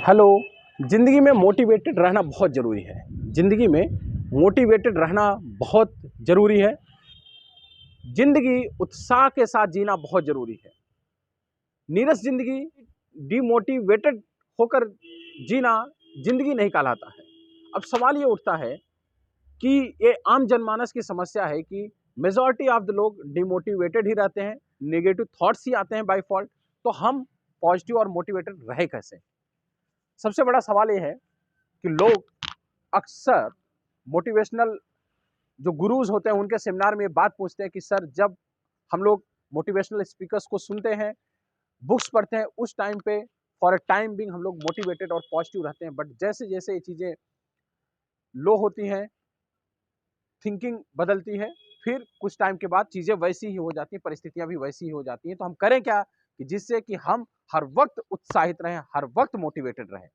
Hello. ज़िंदगी में motivated रहना बहुत ज़रूरी है। ज़िंदगी में मोटिवेटेड रहना बहुत ज़रूरी है। ज़िंदगी उत्साह के साथ जीना बहुत ज़रूरी है। नीरस ज़िंदगी, डिमोटिवेटेड होकर जीना ज़िंदगी नहीं कहलाता है। अब सवाल ये उठता है कि ये आम जनमानस की समस्या है कि मेजॉरिटी ऑफ द लोग डिमोटिवेटेड ही रहते हैं, नेगेटिव थॉट्स ही आते हैं बाय डिफ़ॉल्ट। तो हम पॉजिटिव और मोटिवेटेड रहे कैसे? सबसे बड़ा सवाल ये है कि लोग अक्सर मोटिवेशनल जो गुरुज होते हैं उनके सेमिनार में ये बात पूछते हैं कि सर, जब हम लोग मोटिवेशनल स्पीकर्स को सुनते हैं, बुक्स पढ़ते हैं, उस टाइम पे फॉर अ टाइम बिंग हम लोग मोटिवेटेड और पॉजिटिव रहते हैं, बट जैसे जैसे ये चीज़ें लो होती हैं, थिंकिंग बदलती है, फिर कुछ टाइम के बाद चीज़ें वैसी ही हो जाती हैं, परिस्थितियां भी वैसी ही हो जाती हैं। तो हम करें क्या कि जिससे कि हम हर वक्त उत्साहित रहें, हर वक्त मोटिवेटेड रहें?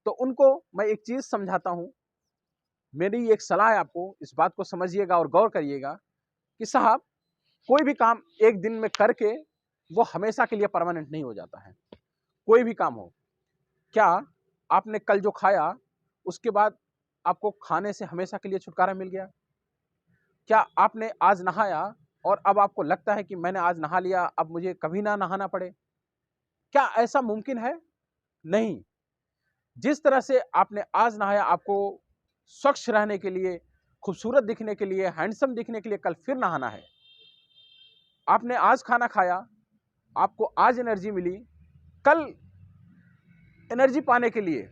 तो उनको मैं एक चीज़ समझाता हूँ। मेरी एक सलाह है आपको, इस बात को समझिएगा और गौर करिएगा कि साहब, कोई भी काम एक दिन में करके वो हमेशा के लिए परमानेंट नहीं हो जाता है। कोई भी काम हो, क्या आपने कल जो खाया उसके बाद आपको खाने से हमेशा के लिए छुटकारा मिल गया? क्या आपने आज नहाया और अब आपको लगता है कि मैंने आज नहा लिया, अब मुझे कभी ना नहाना पड़े? क्या ऐसा मुमकिन है? नहीं। जिस तरह से आपने आज नहाया, आपको स्वच्छ रहने के लिए, खूबसूरत दिखने के लिए, हैंडसम दिखने के लिए कल फिर नहाना है। आपने आज खाना खाया, आपको आज एनर्जी मिली, कल एनर्जी पाने के लिए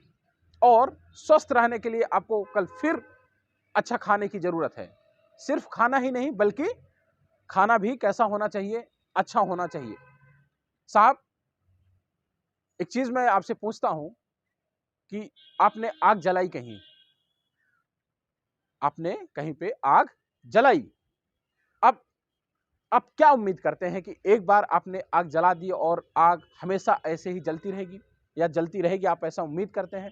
और स्वस्थ रहने के लिए आपको कल फिर अच्छा खाने की जरूरत है। सिर्फ खाना ही नहीं, बल्कि खाना भी कैसा होना चाहिए? अच्छा होना चाहिए। साहब, एक चीज मैं आपसे पूछता हूं कि आपने आग जलाई कहीं, आपने कहीं पे आग जलाई। अब आप क्या उम्मीद करते हैं कि एक बार आपने आग जला दी और आग हमेशा ऐसे ही जलती रहेगी या जलती रहेगी? आप ऐसा उम्मीद करते हैं?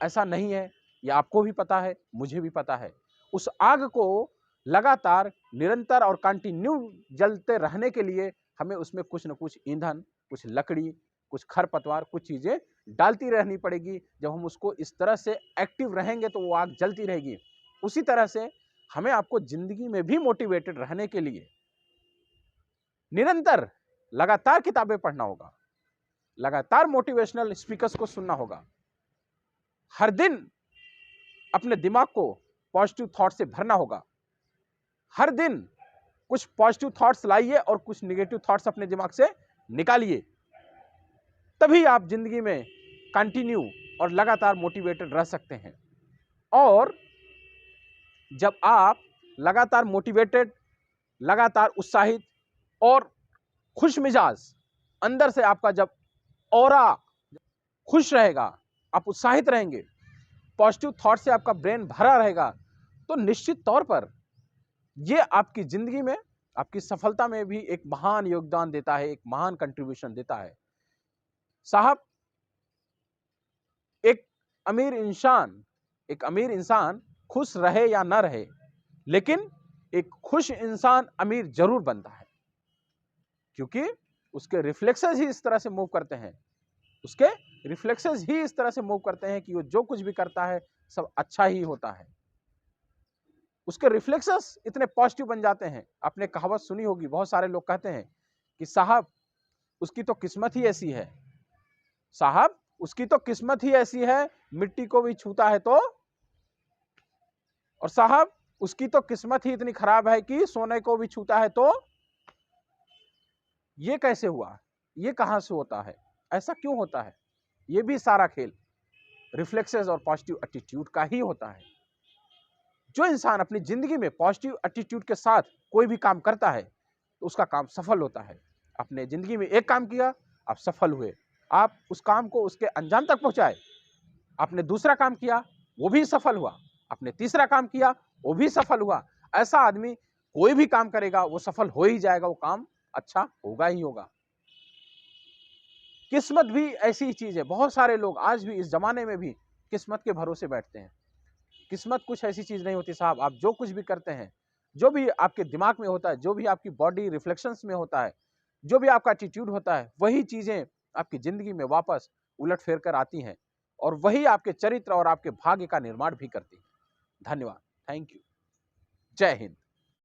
ऐसा नहीं है। यह आपको भी पता है, मुझे भी पता है। उस आग को लगातार, निरंतर और कंटिन्यू जलते रहने के लिए हमें उसमें कुछ न कुछ ईंधन, कुछ लकड़ी, कुछ खरपतवार, कुछ चीजें डालती रहनी पड़ेगी। जब हम उसको इस तरह से एक्टिव रहेंगे तो वो आग जलती रहेगी। उसी तरह से हमें आपको जिंदगी में भी मोटिवेटेड रहने के लिए निरंतर लगातार किताबें पढ़ना होगा, लगातार मोटिवेशनल स्पीकर्स को सुनना होगा, हर दिन अपने दिमाग को पॉजिटिव थॉट से भरना होगा। हर दिन कुछ पॉजिटिव थॉट्स लाइए और कुछ नेगेटिव थॉट्स अपने दिमाग से निकालिए। तभी आप जिंदगी में कंटिन्यू और लगातार मोटिवेटेड रह सकते हैं। और जब आप लगातार मोटिवेटेड, लगातार उत्साहित और खुश मिजाज, अंदर से आपका जब ऑरा खुश रहेगा, आप उत्साहित रहेंगे, पॉजिटिव थॉट से आपका ब्रेन भरा रहेगा, तो निश्चित तौर पर यह आपकी जिंदगी में, आपकी सफलता में भी एक महान योगदान देता है, एक महान कंट्रीब्यूशन देता है। साहब, एक अमीर इंसान खुश रहे या ना रहे, लेकिन एक खुश इंसान अमीर जरूर बनता है, क्योंकि उसके रिफ्लेक्सेस ही इस तरह से मूव करते हैं, उसके रिफ्लेक्सेस ही इस तरह से मूव करते हैं कि वो जो कुछ भी करता है सब अच्छा ही होता है। उसके रिफ्लेक्सेस इतने पॉजिटिव बन जाते हैं। आपने कहावत सुनी होगी, बहुत सारे लोग कहते हैं कि साहब, उसकी तो किस्मत ही ऐसी है, साहब उसकी तो किस्मत ही ऐसी है, मिट्टी को भी छूता है तो, और साहब उसकी तो किस्मत ही इतनी खराब है कि सोने को भी छूता है तो। ये कैसे हुआ? ये कहां से होता है? ऐसा क्यों होता है? ये भी सारा खेल रिफ्लेक्सेस और पॉजिटिव एटीट्यूड का ही होता है। जो इंसान अपनी जिंदगी में पॉजिटिव एटीट्यूड के साथ कोई भी काम करता है तो उसका काम सफल होता है। अपने जिंदगी में एक काम किया, आप सफल हुए, आप उस काम को उसके अंजाम तक पहुंचाए। आपने दूसरा काम किया, वो भी सफल हुआ। आपने तीसरा काम किया, वो भी सफल हुआ। ऐसा आदमी कोई भी काम करेगा वो सफल हो ही जाएगा, वो काम अच्छा होगा ही होगा। किस्मत भी ऐसी ही चीज है। बहुत सारे लोग आज भी इस जमाने में भी किस्मत के भरोसे बैठते हैं। किस्मत कुछ ऐसी चीज नहीं होती साहब। आप जो कुछ भी करते हैं, जो भी आपके दिमाग में होता है, जो भी आपकी बॉडी रिफ्लेक्शंस में होता है, जो भी आपका एटीट्यूड होता है, वही चीजें आपकी ज़िंदगी में वापस उलट फेर कर आती हैं और वही आपके चरित्र और आपके भाग्य का निर्माण भी करती हैं। धन्यवाद। Thank you. जय हिंद।